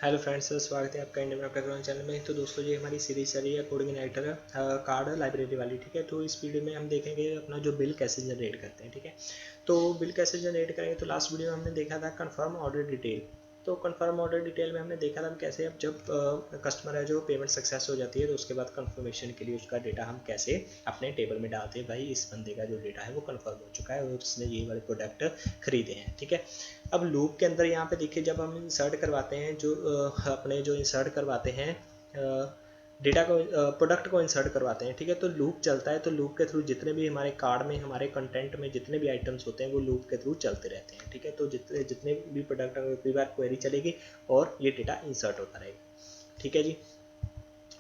Hello friends, स्वागत है आपका इंडियन बैकग्राउंड चैनल में। तो दोस्तों, ये हमारी सीरीज चल रही है कोडिंग राइटर कार्ड लाइब्रेरी वाली। ठीक है, तो इस वीडियो में हम देखेंगे अपना जो बिल कैसे जनरेट करते हैं। ठीक है, तो बिल कैसे जनरेट करेंगे। तो लास्ट वीडियो में हमने देखा था कन्फर्म ऑर्डर डिटेल। तो कन्फर्म ऑर्डर डिटेल में हमने देखा था कैसे अब जब कस्टमर है जो पेमेंट सक्सेस हो जाती है तो उसके बाद कन्फर्मेशन के लिए उसका डेटा हम कैसे अपने टेबल में डालते हैं। भाई, इस बंदे का जो डेटा है वो कन्फर्म हो चुका है और उसने ये वाले प्रोडक्ट खरीदे हैं। ठीक है, अब लूप के अंदर यहाँ पे देखिए, जब हम इंसर्ट करवाते हैं जो अपने जो इंसर्ट करवाते हैं डेटा को, प्रोडक्ट को इंसर्ट करवाते हैं। ठीक है, तो लूप चलता है। तो लूप के थ्रू जितने भी हमारे कार्ड में, हमारे कंटेंट में जितने भी आइटम्स होते हैं वो लूप के थ्रू चलते रहते हैं। ठीक है, तो जितने भी प्रोडक्ट कई बार क्वेरी चलेगी और ये डेटा इंसर्ट होता रहेगा। ठीक है जी,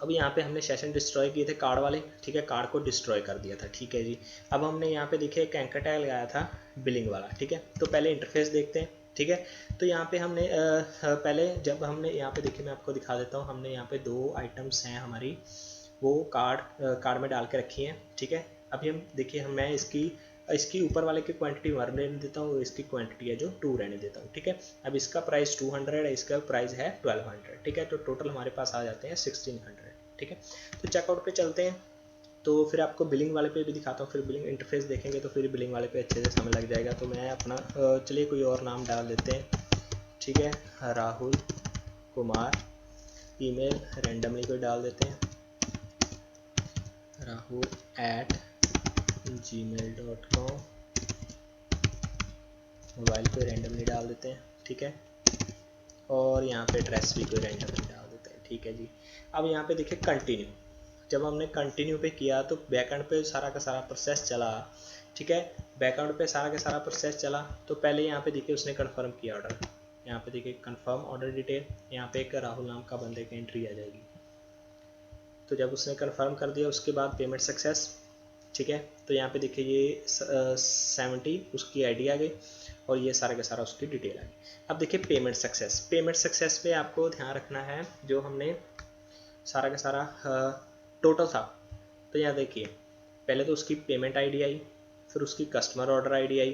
अब यहाँ पे हमने सेशन डिस्ट्रॉय किए थे कार्ड वाले। ठीक है, कार्ड को डिस्ट्रॉय कर दिया था। ठीक है जी, अब हमने यहाँ पे देखिए एक एंकर टैग लगाया था बिलिंग वाला। ठीक है, तो पहले इंटरफेस देखते हैं। ठीक है, तो यहाँ पे हमने पहले जब हमने यहाँ पे देखिए, मैं आपको दिखा देता हूँ। हमने यहाँ पे दो आइटम्स हैं हमारी, वो कार्ड में डाल के रखी हैं। ठीक है, अभी हम देखिए, मैं इसकी ऊपर वाले की क्वांटिटी 1 रहने देता हूँ, इसकी क्वांटिटी है जो 2 रहने देता हूँ। ठीक है, अब इसका प्राइस 200 है, इसका प्राइस है 1200। ठीक है, तो टोटल हमारे पास आ जाते हैं 1600। ठीक है, तो चेकआउट पे चलते हैं। तो फिर आपको बिलिंग वाले पे भी दिखाता हूँ। फिर बिलिंग इंटरफेस देखेंगे तो फिर बिलिंग वाले पे अच्छे से समझ लग जाएगा। तो मैं अपना चलिए कोई और नाम डाल देते हैं। ठीक है, राहुल कुमार। ईमेल रैंडमली कोई डाल देते हैं, rahul@gmail.com। मोबाइल पे रैंडमली डाल देते हैं। ठीक है, और यहाँ पे एड्रेस भी कोई रैंडमली डाल देते हैं। ठीक है जी, अब यहाँ पे देखिए कंटिन्यू। जब हमने कंटिन्यू पे किया तो बैकएंड पे सारा का सारा प्रोसेस चला। ठीक है, बैकएंड पे सारा का सारा प्रोसेस चला। तो पहले यहाँ पे देखिए उसने कंफर्म किया ऑर्डर। यहाँ पे देखिए कंफर्म ऑर्डर डिटेल, यहाँ पे एक राहुल नाम का बंदे की एंट्री आ जाएगी। तो जब उसने कंफर्म कर दिया उसके बाद पेमेंट सक्सेस। ठीक है, तो यहाँ पे देखिए ये 70 उसकी आईडी आ गई और ये सारा का सारा उसकी डिटेल आ गई। अब देखिए पेमेंट सक्सेस। पेमेंट सक्सेस पे आपको ध्यान रखना है, जो हमने सारा का सारा टोटल था। तो यहाँ देखिए, पहले तो उसकी पेमेंट आईडी आई, फिर उसकी कस्टमर ऑर्डर आईडी आई।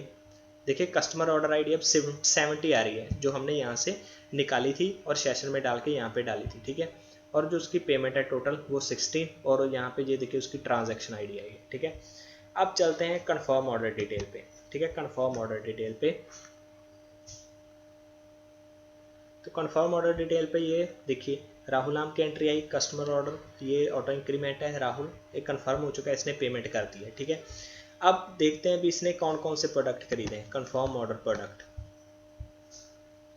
देखिए कस्टमर ऑर्डर आईडी अब 70 आ रही है, जो हमने यहाँ से निकाली थी और सेशन में डाल के यहाँ पे डाली थी। ठीक है, और जो उसकी पेमेंट है टोटल वो 16, और यहाँ पे ये देखिए उसकी ट्रांजैक्शन आईडी आई है। ठीक है, अब चलते हैं कंफर्म ऑर्डर डिटेल पे। ठीक है, कंफर्म ऑर्डर डिटेल पे, तो कंफर्म ऑर्डर डिटेल पे ये देखिए राहुल नाम की एंट्री आई, कस्टमर ऑर्डर, ये ऑटो इंक्रीमेंट है, राहुल ये कंफर्म हो चुका है, इसने पेमेंट कर दी है। ठीक है, अब देखते हैं भी इसने कौन कौन से प्रोडक्ट खरीदे हैं। Confirm order product,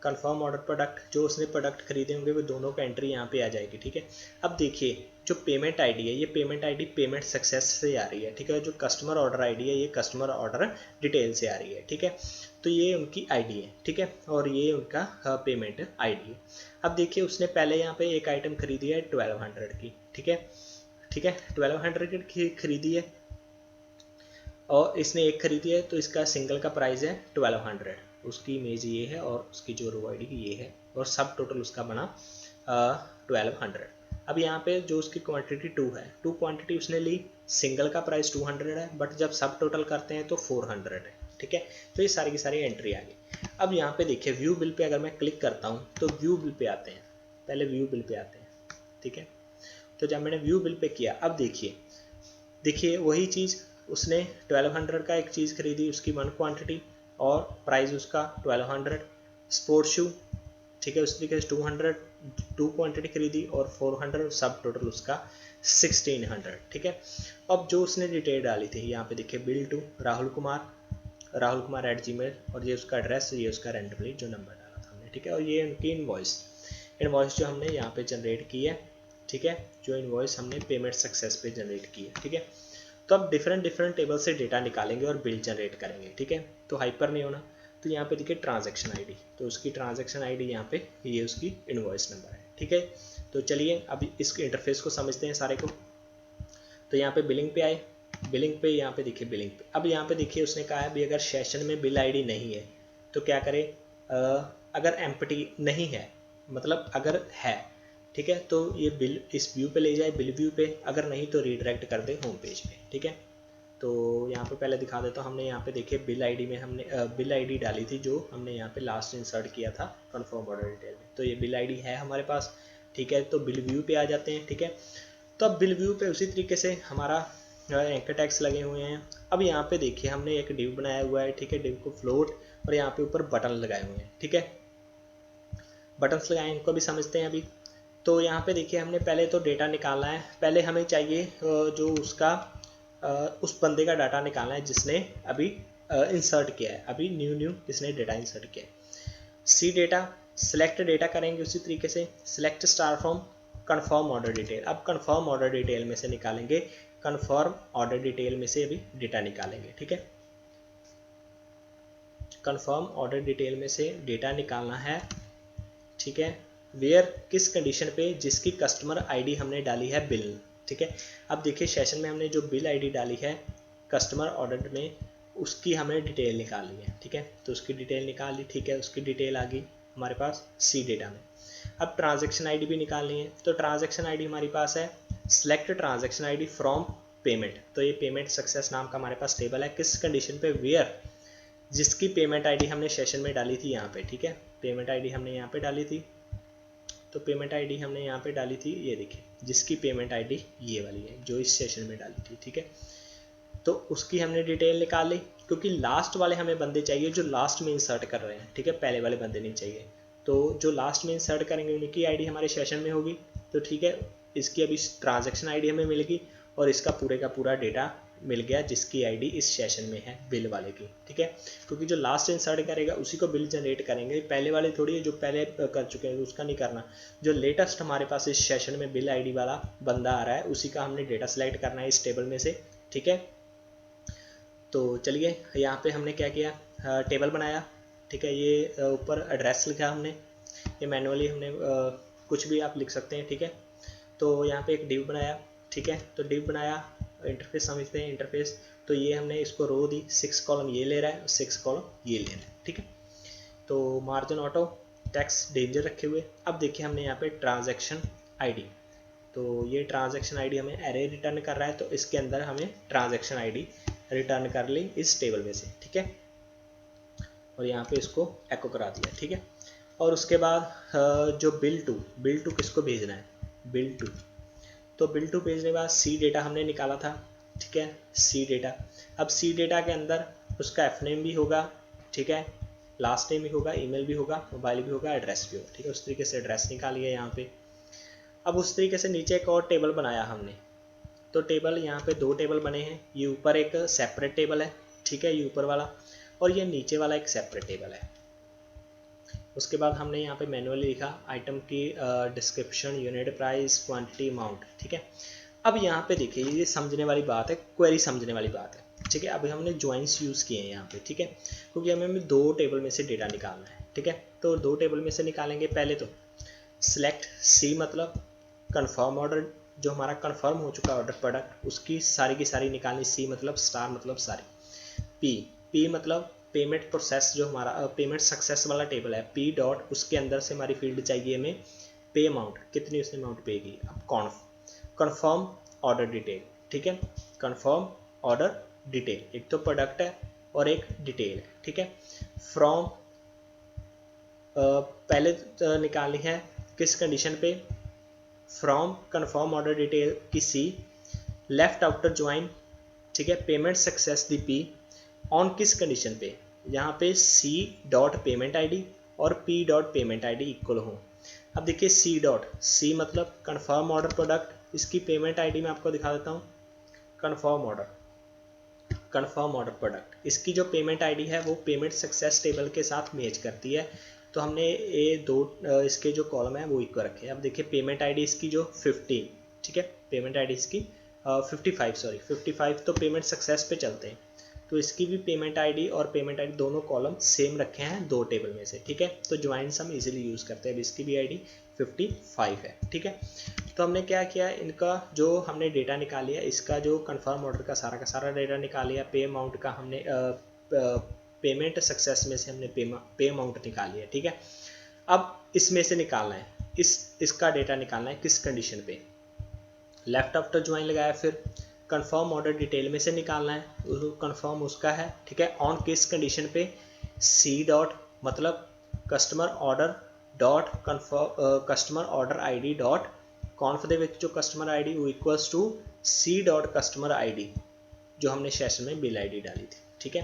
confirm order product, जो उसने प्रोडक्ट खरीदे होंगे वो दोनों का एंट्री यहाँ पे आ जाएगी। ठीक है, अब देखिए जो पेमेंट आईडी है, ये पेमेंट आईडी पेमेंट सक्सेस से आ रही है। ठीक है, जो कस्टमर ऑर्डर आईडी है ये कस्टमर ऑर्डर डिटेल से आ रही है। ठीक है, तो ये उनकी आईडी है। ठीक है, और ये उनका पेमेंट आईडी है। अब देखिए उसने पहले यहाँ पे एक आइटम खरीदी है 1200 की। ठीक है, ठीक है, 1200 की खरीदी है और इसने एक खरीदी है, तो इसका सिंगल का प्राइस है 1200। उसकी इमेज ये है और उसकी जो रो आई डी ये है, और सब टोटल उसका बना 1200। अब यहाँ पे जो उसकी क्वांटिटी 2 है, 2 क्वांटिटी उसने ली, सिंगल का प्राइस 200 है, बट जब सब टोटल करते हैं तो 400 है। ठीक है, तो ये सारी की सारी एंट्री आ गई। अब यहाँ पे देखिए व्यू बिल पे अगर मैं क्लिक करता हूँ तो व्यू बिल पे आते हैं, पहले व्यू बिल पे आते हैं। ठीक है, तो जब मैंने व्यू बिल पे किया, अब देखिए देखिए वही चीज़, उसने 1200 का एक चीज़ खरीदी, उसकी 1 क्वांटिटी और प्राइस उसका 1200। स्पोर्ट शू, ठीक है, उसने 200, 2 क्वांटिटी खरीदी और 400, सब टोटल उसका 1600। ठीक है, अब जो उसने डिटेल डाली थी यहाँ पे देखिए, bill to Rahul Kumar @gmail, और ये उसका एड्रेस, ये उसका रैंडमली जो नंबर डाला था हमने। ठीक है, और ये उनकी इनवॉइस जो हमने यहाँ पे जनरेट की है। ठीक है, जो इनवॉइस हमने पेमेंट सक्सेस पे जनरेट की है। ठीक है, तो अब डिफरेंट टेबल से डेटा निकालेंगे और बिल जनरेट करेंगे। ठीक है, तो हाइपर नहीं होना। तो यहाँ पे देखिए ट्रांजैक्शन आईडी, तो उसकी ट्रांजैक्शन आईडी यहाँ पे ये उसकी इनवॉइस नंबर है। ठीक है, तो चलिए अब इस इंटरफेस को समझते हैं सारे को। तो यहाँ पे बिलिंग पे आए, बिलिंग पे यहाँ पे देखिए बिलिंग पे, अब यहाँ पे देखिए उसने कहा है भी अगर सेशन में बिल आईडी नहीं है तो क्या करें। अगर एम्प्टी नहीं है, मतलब अगर है, ठीक है, तो ये बिल इस व्यू पे ले जाए, बिल व्यू पे, अगर नहीं तो रीडायरेक्ट कर दे होम पेज पे। ठीक है, तो यहाँ पे पहले दिखा देता हूँ। हमने यहाँ पे देखिए बिल आईडी में हमने बिल आईडी डाली थी जो हमने यहाँ पे लास्ट इंसर्ट किया था कन्फर्म ऑर्डर डिटेल में। तो ये बिल आईडी है हमारे पास, ठीक है। तो बिल व्यू पे आ जाते हैं, ठीक है। तो अब बिल व्यू पे उसी तरीके से हमारा एंकर टैग्स लगे हुए हैं। अब यहाँ पे देखिए हमने एक डिव बनाया हुआ है, ठीक है। डिव को फ्लोट और यहाँ पे ऊपर बटन लगाए हुए हैं, ठीक है। बटन्स लगाए, इनको भी समझते हैं अभी। तो यहाँ पे देखिए हमने पहले तो डेटा निकालना है। पहले हमें चाहिए जो उसका उस बंदे का डाटा निकालना है जिसने अभी इंसर्ट किया है, अभी न्यू किसने डेटा इंसर्ट किया है। सी डेटा, सेलेक्ट डेटा करेंगे उसी तरीके से, select star from confirm order detail. अब कन्फर्म ऑर्डर डिटेल में से निकालेंगे, कन्फर्म ऑर्डर डिटेल में से अभी डेटा निकालेंगे, ठीक है। कन्फर्म ऑर्डर डिटेल में से डेटा निकालना है, ठीक है। वेयर किस कंडीशन पे, जिसकी कस्टमर आईडी हमने डाली है बिल, ठीक है। अब देखिए सेशन में हमने जो बिल आईडी डाली है कस्टमर ऑर्डर में, उसकी हमने डिटेल निकाली है, ठीक है। तो उसकी डिटेल निकाल ली, ठीक है। उसकी डिटेल आ गई हमारे पास सी डेटा में। अब ट्रांजैक्शन आईडी भी निकालनी है। तो ट्रांजैक्शन आईडी हमारे पास है, select transaction ID from payment. तो ये पेमेंट सक्सेस नाम का हमारे पास टेबल है। किस कंडीशन पे, वेयर जिसकी पेमेंट आईडी हमने सेशन में डाली थी यहाँ पे, ठीक है। पेमेंट आईडी हमने यहाँ पे डाली थी। तो पेमेंट आईडी हमने यहाँ पे डाली थी, ये देखिए जिसकी पेमेंट आईडी ये वाली है जो इस सेशन में डाली थी, ठीक है। तो उसकी हमने डिटेल निकाल ली, क्योंकि लास्ट वाले हमें बंदे चाहिए जो लास्ट में इंसर्ट कर रहे हैं, ठीक है। पहले वाले बंदे नहीं चाहिए। तो जो लास्ट में इंसर्ट करेंगे उनकी आईडी हमारे सेशन में होगी। तो ठीक है, इसकी अभी ट्रांजैक्शन आईडी हमें मिलेगी और इसका पूरे का पूरा डेटा मिल गया जिसकी आईडी इस सेशन में है बिल वाले की, ठीक है। क्योंकि जो लास्ट इंसर्ट करेगा उसी को बिल जनरेट करेंगे, पहले वाले थोड़ी है जो पहले कर चुके हैं उसका नहीं करना। जो लेटेस्ट हमारे पास इस सेशन में बिल आईडी वाला बंदा आ रहा है उसी का हमने डेटा सेलेक्ट करना है इस टेबल में से, ठीक है। तो चलिए यहाँ पे हमने क्या किया, टेबल बनाया, ठीक है। ये ऊपर एड्रेस लिखा हमने, ये मैनुअली हमने कुछ भी आप लिख सकते हैं, ठीक है। तो यहाँ पे एक डिव बनाया, ठीक है। तो डिव बनाया, इंटरफेस समझते हैं इंटरफेस। तो ये हमने इसको रो दी, 6 कॉलम ये ले रहा है, 6 कॉलम ये ले रहा है, ठीक है। तो मार्जिन ऑटो टैक्स डेंजर रखे हुए। अब देखिए हमने यहाँ पे ट्रांजैक्शन आईडी, तो ये ट्रांजैक्शन आईडी हमें एरे रिटर्न कर रहा है, तो इसके अंदर हमें ट्रांजैक्शन आईडी रिटर्न कर ली इस टेबल में से, ठीक है। और यहाँ पे इसको एको करा दिया, ठीक है। और उसके बाद जो बिल टू किसको भेजना है, बिल टू। तो बिल टू भेजने के बाद सी डेटा हमने निकाला था, ठीक है। सी डेटा, अब सी डेटा के अंदर उसका एफ नेम भी होगा, ठीक है, लास्ट नेम भी होगा, ईमेल भी होगा, मोबाइल भी होगा, एड्रेस भी होगा, ठीक है। उस तरीके से एड्रेस निकालिए यहाँ पे। अब उस तरीके से नीचे एक और टेबल बनाया हमने। तो टेबल यहाँ पे 2 टेबल बने हैं, ये ऊपर एक सेपरेट टेबल है, ठीक है, ये ऊपर वाला, और ये नीचे वाला एक सेपरेट टेबल है। उसके बाद हमने यहाँ पे मैनुअली लिखा आइटम की description, unit price, quantity, amount, ठीक है। अब यहाँ पे देखिए ये समझने वाली बात है, क्वेरी समझने वाली बात है, ठीक है। अभी हमने ज्वाइंस यूज़ किए हैं यहाँ पे, ठीक है, क्योंकि हमें 2 टेबल में से डेटा निकालना है, ठीक है। तो 2 टेबल में से निकालेंगे। पहले तो सिलेक्ट सी मतलब कन्फर्म ऑर्डर, जो हमारा कन्फर्म हो चुका ऑर्डर प्रोडक्ट उसकी सारी की सारी निकालनी। सी मतलब स्टार मतलब सारी। पी मतलब पेमेंट प्रोसेस, जो हमारा पेमेंट सक्सेस वाला टेबल है, पी डॉट उसके अंदर से हमारी फील्ड चाहिए हमें पे अमाउंट, कितनी उसने अमाउंट पे की। अब कन्फर्म ऑर्डर डिटेल, ठीक है। कन्फर्म ऑर्डर डिटेल, एक तो प्रोडक्ट है और एक डिटेल है, ठीक है। फ्रॉम पहले निकालनी है किस कंडीशन पे, फ्रॉम कन्फर्म ऑर्डर डिटेल की सी, लेफ्ट आउटर ज्वाइन, ठीक है, payment success the P, on किस कंडीशन पे, यहाँ पे सी डॉट पेमेंट आईडी और P dot payment ID equal हो। अब देखिए सी डॉट, सी मतलब कन्फर्म ऑर्डर प्रोडक्ट, इसकी पेमेंट आईडी मैं आपको दिखा देता हूँ। कन्फर्म ऑर्डर प्रोडक्ट, इसकी जो पेमेंट आईडी है वो पेमेंट सक्सेस टेबल के साथ मैच करती है। तो हमने ये 2 इसके जो कॉलम है वो इक्वल रखे। अब देखिए पेमेंट आईडी इसकी जो 50, ठीक है, पेमेंट आईडी इसकी 55 तो पेमेंट सक्सेस पे चलते हैं। तो इसकी भी पेमेंट आईडी और पेमेंट आईडी दोनों कॉलम सेम रखे हैं 2 टेबल में से, ठीक है। तो ज्वाइंस हम इजीली यूज़ करते हैं। अब इसकी भी आईडी 55 है, ठीक है। तो हमने क्या किया, इनका जो हमने डेटा निकाल लिया, इसका जो कन्फर्म ऑर्डर का सारा डेटा निकाल लिया। पे अमाउंट का हमने पेमेंट सक्सेस में से हमने पे अमाउंट निकाल लिया, ठीक है। अब इसमें से निकालना है इसका डेटा निकालना है किस कंडीशन पे, लेफ्ट आफ्टर ज्वाइन लगाया, फिर कंफर्म ऑर्डर डिटेल में से निकालना है, कंफर्म उसका है, ठीक है। ऑन किस कंडीशन पे, सी डॉट मतलब customer order dot customer order ID dot कॉन्फ ਦੇ ਵਿੱਚ जो कस्टमर आईडी वो equals to C dot customer ID जो हमने सेशन में बिल आईडी डाली थी, ठीक है।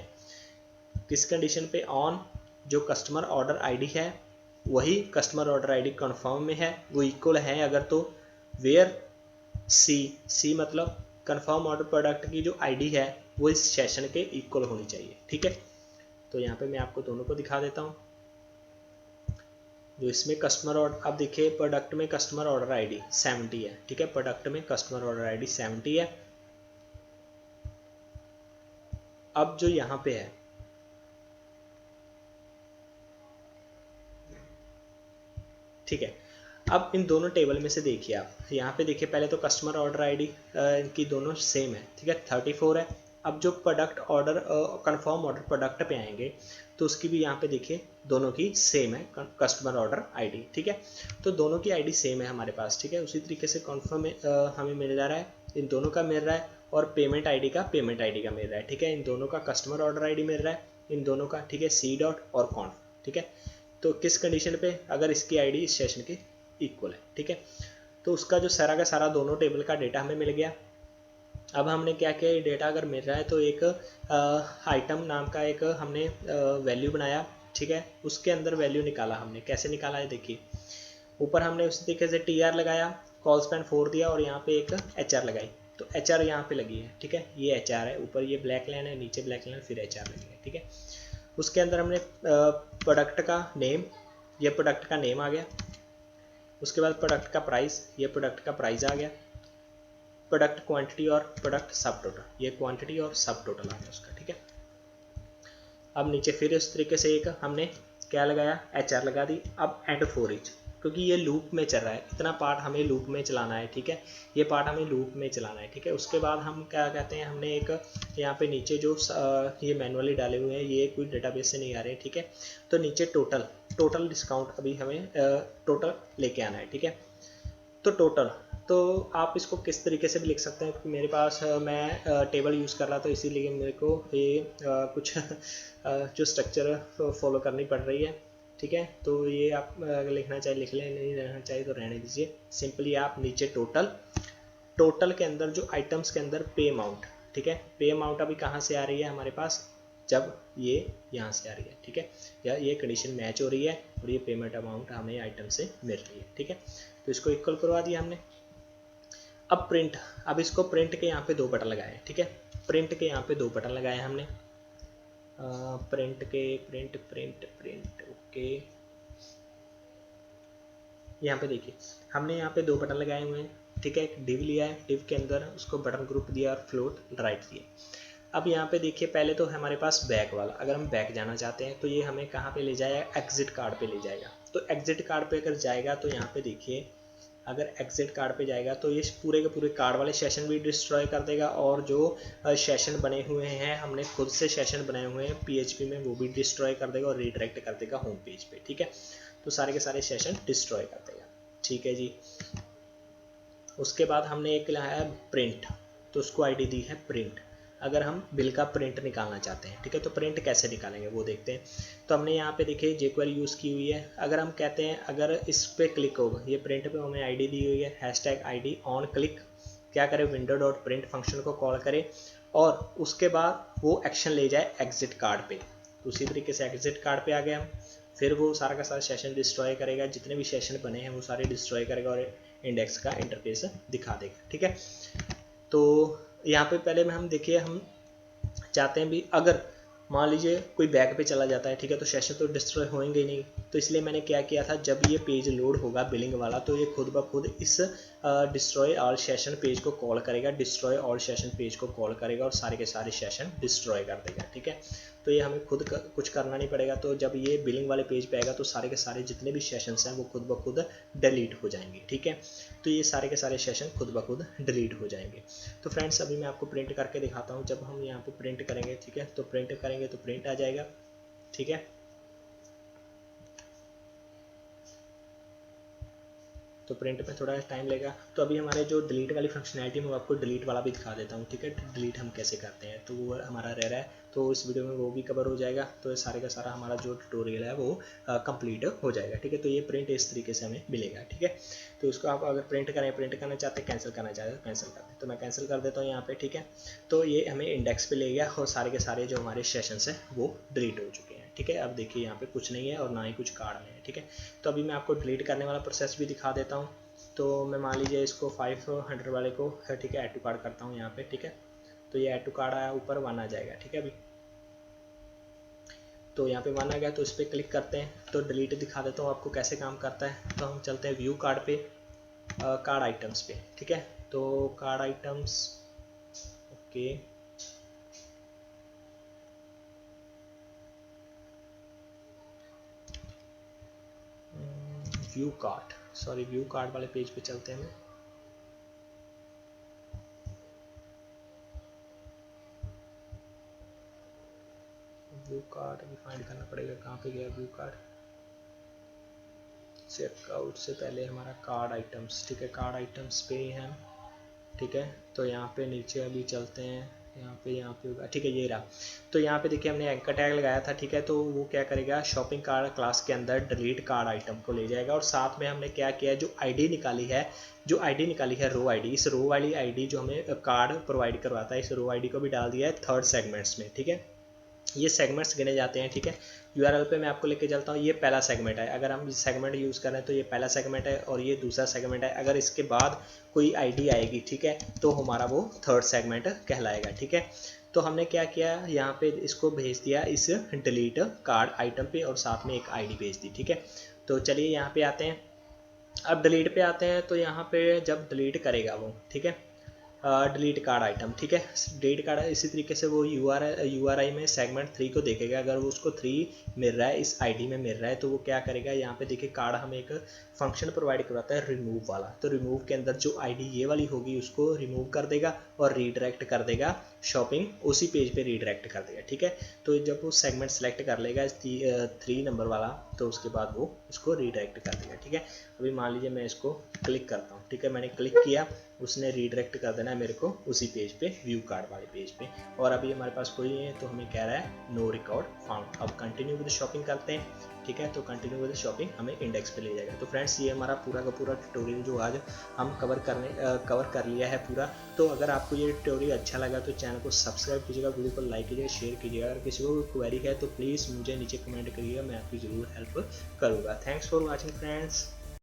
किस कंडीशन पे, ऑन जो कस्टमर ऑर्डर आईडी है वही कस्टमर ऑर्डर आईडी कंफर्म में है, वो इक्वल है अगर तो वेयर सी मतलब कंफर्म ऑर्डर प्रोडक्ट की जो आईडी है वो इस सेशन के इक्वल होनी चाहिए, ठीक है। तो यहाँ पे मैं आपको दोनों को दिखा देता हूँ। जो इसमें कस्टमर ऑर्डर, अब देखिए प्रोडक्ट में कस्टमर ऑर्डर आईडी 70 है, ठीक है। प्रोडक्ट में कस्टमर ऑर्डर आईडी 70 है। अब जो यहाँ पे है, ठीक है, अब इन दोनों टेबल में से देखिए आप यहाँ पे देखिए, पहले तो कस्टमर ऑर्डर आईडी इनकी दोनों सेम है, ठीक है, 34 है। अब जो product order confirm order product पे आएंगे तो उसकी भी यहाँ पे देखिए दोनों की सेम है कस्टमर ऑर्डर आईडी, ठीक है। तो दोनों की आईडी सेम है हमारे पास, ठीक है। उसी तरीके से कन्फर्म हमें मिल जा रहा है, इन दोनों का मिल रहा है, और पेमेंट आईडी का मिल रहा है, ठीक है। इन दोनों का कस्टमर ऑर्डर आईडी मिल रहा है, इन दोनों का, ठीक है, सी डॉट और कॉन्फ, ठीक है। तो किस कंडीशन पे, अगर इसकी आईडी इस सेशन के इक्वल है, ठीक है। तो उसका जो सारा का सारा दोनों टेबल का डेटा हमें मिल गया। अब हमने क्या किया, ये डेटा अगर मिल रहा है तो एक आइटम नाम का एक हमने वैल्यू बनाया, ठीक है। उसके अंदर वैल्यू निकाला हमने, कैसे निकाला है देखिए, ऊपर हमने उसी तरीके से टी आर लगाया, कॉल स्पैन 4 दिया और यहाँ पे एक एच आर लगाई। तो एच आर यहाँ पे लगी है, ठीक है, ये एच आर है, ऊपर ये ब्लैक लाइन है, नीचे ब्लैक लाइन, फिर एच आर लगी है, ठीक है। उसके अंदर हमने प्रोडक्ट का नेम, ये प्रोडक्ट का नेम आ गया। उसके बाद प्रोडक्ट का प्राइस, ये प्रोडक्ट का प्राइस आ गया। प्रोडक्ट क्वांटिटी और प्रोडक्ट सब टोटल, ये क्वांटिटी और सब टोटल आ गया उसका, ठीक है। अब नीचे फिर इस तरीके से एक हमने क्या लगाया, एच आर लगा दी। अब एंड फॉर ईच, क्योंकि ये लूप में चल रहा है, इतना पार्ट हमें लूप में चलाना है, ठीक है, ये पार्ट हमें लूप में चलाना है, ठीक है। उसके बाद हम क्या कहते हैं, हमने एक यहाँ पे नीचे जो ये मैनुअली डाले हुए हैं, ये कोई डेटाबेस से नहीं आ रहे, ठीक है। तो नीचे टोटल डिस्काउंट अभी हमें टोटल लेके आना है, ठीक है। तो टोटल, तो आप इसको किस तरीके से भी लिख सकते हैं, क्योंकि मेरे पास मैं टेबल यूज़ कर रहा, तो इसीलिए मेरे को ये कुछ जो स्ट्रक्चर फॉलो करनी पड़ रही है, ठीक है। तो ये आप अगर लिखना चाहे लिख लें, नहीं रहना चाहिए तो रहने दीजिए। सिंपली आप नीचे टोटल के अंदर जो आइटम्स के अंदर पे अमाउंट, ठीक है, पे अमाउंट अभी कहाँ से आ रही है हमारे पास, जब ये यहाँ से आ रही है, ठीक है, या ये कंडीशन मैच हो रही है और ये पेमेंट अमाउंट हमें आइटम से मिल रही है, ठीक है। तो इसको इक्वल करवा दिया हमने। अब प्रिंट, अब इसको प्रिंट के यहाँ पे 2 बटन लगाए, ठीक है, प्रिंट के यहाँ पे 2 बटन लगाए हमने, प्रिंट के प्रिंट ओके। यहाँ पे देखिए हमने यहाँ पे 2 बटन लगाए हुए हैं, ठीक है। एक डिव लिया है, डिव के अंदर उसको बटन ग्रुप दिया और फ्लोट राइट दिया। अब यहाँ पे देखिए पहले तो हमारे पास बैक वाला, अगर हम बैक जाना चाहते हैं तो ये हमें कहाँ पे ले जाएगा, एग्जिट कार्ड पे ले जाएगा। तो एग्जिट कार्ड पे अगर जाएगा तो यहाँ पे देखिए, अगर एग्जिट कार्ड पे जाएगा तो ये पूरे के पूरे कार्ड वाले सेशन भी डिस्ट्रॉय कर देगा, और जो सेशन बने हुए हैं, हमने खुद से सेशन बनाए हुए हैं PHP में, वो भी डिस्ट्रॉय कर देगा और रीडायरेक्ट कर देगा होम पेज पे, ठीक है। तो सारे के सारे सेशन डिस्ट्रॉय कर देगा, ठीक है जी। उसके बाद हमने एक लाया प्रिंट, तो उसको आईडी दी है प्रिंट। अगर हम बिल का प्रिंट निकालना चाहते हैं, ठीक है, तो प्रिंट कैसे निकालेंगे वो देखते हैं। तो हमने यहाँ पे देखिए jQuery यूज़ की हुई है। अगर हम कहते हैं, अगर इस पे क्लिक होगा, ये प्रिंट पे हमें आईडी दी हुई है, हैशटैग आईडी ऑन क्लिक, क्या करे, विंडो डॉट प्रिंट फंक्शन को कॉल करे और उसके बाद वो एक्शन ले जाए एग्जिट कार्ड पे। तो उसी तरीके से एग्जिट कार्ड पे आ गए हम, फिर वो सारा का सारा सेशन डिस्ट्रॉय करेगा, जितने भी सेशन बने हैं वो सारे डिस्ट्रॉय करेगा और इंडेक्स का इंटरफेस दिखा देगा, ठीक है। तो यहाँ पे पहले में हम देखिए, हम चाहते हैं भी अगर मान लीजिए कोई बैक पे चला जाता है, ठीक है, तो सेशन तो डिस्ट्रॉय होंगे नहीं। तो इसलिए मैंने क्या किया था, जब ये पेज लोड होगा बिलिंग वाला, तो ये खुद ब खुद इस डिस्ट्रॉय ऑल सेशन पेज को कॉल करेगा, डिस्ट्रॉय ऑल सेशन पेज को कॉल करेगा और सारे के सारे सेशन डिस्ट्रॉय कर देगा, ठीक है। तो ये हमें खुद कुछ करना नहीं पड़ेगा। तो जब ये बिलिंग वाले पेज पे आएगा तो सारे के सारे जितने भी सेशंस हैं वो खुद ब खुद डिलीट हो जाएंगे, ठीक है। तो ये सारे के सारे सेशन खुद ब खुद डिलीट हो जाएंगे। तो फ्रेंड्स अभी मैं आपको प्रिंट करके दिखाता हूँ। जब हम यहाँ पे प्रिंट करेंगे, ठीक है, तो प्रिंट करेंगे तो प्रिंट आ जाएगा, ठीक है। तो प्रिंट में थोड़ा टाइम लगेगा। तो अभी हमारे जो डिलीट वाली फंक्शनैलिटी मैं आपको डिलीट वाला भी दिखा देता हूँ, ठीक है, डिलीट हम कैसे करते हैं, तो वो हमारा रह रहा है, तो इस वीडियो में वो भी कवर हो जाएगा। तो सारे का सारा हमारा जो ट्यूटोरियल है वो कंप्लीट हो जाएगा, ठीक है। तो ये प्रिंट इस तरीके से हमें मिलेगा, ठीक है। तो इसको आप अगर प्रिंट करना चाहते हैं, कैंसिल करना चाहते हैं, कैंसिल करते हैं, तो मैं कैंसिल कर देता हूँ यहाँ पे, ठीक है। तो ये हमें इंडेक्स पे ले गया और सारे के सारे जो हमारे सेशंस हैं वो डिलीट हो चुके हैं, ठीक है। अब देखिए यहाँ पे कुछ नहीं है और ना ही कुछ कार्ड में है, ठीक है। तो अभी मैं आपको डिलीट करने वाला प्रोसेस भी दिखा देता हूँ। तो मैं मान लीजिए इसको 500 वाले को, ठीक है, ऐड टू कार्ड करता हूँ यहाँ पे, ठीक है। तो ये ऐड टू कार्ड आया, ऊपर 1 आ जाएगा, ठीक है। अभी तो यहाँ पे 1 आ गया, तो इस पर क्लिक करते हैं, तो डिलीट दिखा देता हूँ आपको कैसे काम करता है। तो हम चलते हैं व्यू कार्ड पे, कार्ड आइटम्स पे, ठीक है। तो card items, okay, view card, sorry view card वाले पेज पे चलते हैं। व्यू कार्ड अभी फाइंड करना पड़ेगा, कहाँ पे गया व्यू कार्ड। चेकआउट से पहले हमारा कार्ड आइटम्स, ठीक है, कार्ड आइटम्स पे ही हैं, ठीक है। तो यहाँ पे नीचे अभी चलते हैं, यहाँ पे होगा, ठीक है, ये रहा। तो यहाँ पे देखिए हमने एंकर टैग लगाया था, ठीक है। तो वो क्या करेगा, शॉपिंग कार्ड क्लास के अंदर डिलीट कार्ड आइटम को ले जाएगा, और साथ में हमने क्या किया है, जो आईडी निकाली है रो आईडी, इस रो वाली आईडी जो हमें कार्ड प्रोवाइड करवाता है, इस रो आईडी को भी डाल दिया है थर्ड सेगमेंट्स में, ठीक है। ये सेगमेंट्स गिने जाते हैं, ठीक है। यूआरएल पे मैं आपको लेके चलता हूँ, ये पहला सेगमेंट है, अगर हम सेगमेंट यूज़ करें तो ये पहला सेगमेंट है और ये दूसरा सेगमेंट है। अगर इसके बाद कोई आईडी आएगी, ठीक है, तो हमारा वो थर्ड सेगमेंट कहलाएगा, ठीक है। तो हमने क्या किया, यहाँ पे इसको भेज दिया इस डिलीट कार्ड आइटम पे और साथ में एक आईडी भेज दी, ठीक है। तो चलिए यहाँ पे आते हैं, अब डिलीट पे आते हैं। तो यहाँ पे जब डिलीट करेगा वो, ठीक है, डिलीट कार्ड आइटम, ठीक है, डिलीट कार्ड, इसी तरीके से वो यूआरआई में सेगमेंट 3 को देखेगा। अगर वो उसको 3 मिल रहा है, इस आईडी में मिल रहा है, तो वो क्या करेगा, यहाँ पे देखिए कार्ड हमें एक फंक्शन प्रोवाइड करवाता है रिमूव वाला। तो रिमूव के अंदर जो आईडी ये वाली होगी उसको रिमूव कर देगा और रीडायरेक्ट कर देगा शॉपिंग, उसी पेज पे रीडायरेक्ट कर देगा, ठीक है। तो जब वो सेगमेंट सेलेक्ट कर लेगा इस 3 नंबर वाला, तो उसके बाद वो इसको रीडायरेक्ट कर देगा, ठीक है। अभी मान लीजिए मैं इसको क्लिक करता हूँ, ठीक है, मैंने क्लिक किया, उसने रीडायरेक्ट कर देना है मेरे को उसी पेज पे, व्यू कार्ड वाले पेज पे। और अभी हमारे पास कोई नहीं है, तो हमें कह रहा है नो रिकॉर्ड फाउंड। अब कंटिन्यू विद शॉपिंग करते हैं, ठीक है। तो कंटिन्यू विद शॉपिंग हमें इंडेक्स पे ले जाएगा। तो फ्रेंड्स ये हमारा पूरा का पूरा ट्यूटोरियल जो आज हम कवर कर लिया है पूरा। तो अगर आपको ये ट्यूटोरियल अच्छा लगा तो चैनल को सब्सक्राइब कीजिएगा, वीडियो को लाइक कीजिएगा, शेयर कीजिएगा। अगर किसी को क्वेरी है तो प्लीज़ मुझे नीचे कमेंट करिएगा, मैं आपकी ज़रूर हेल्प करूँगा। Thanks for watching friends.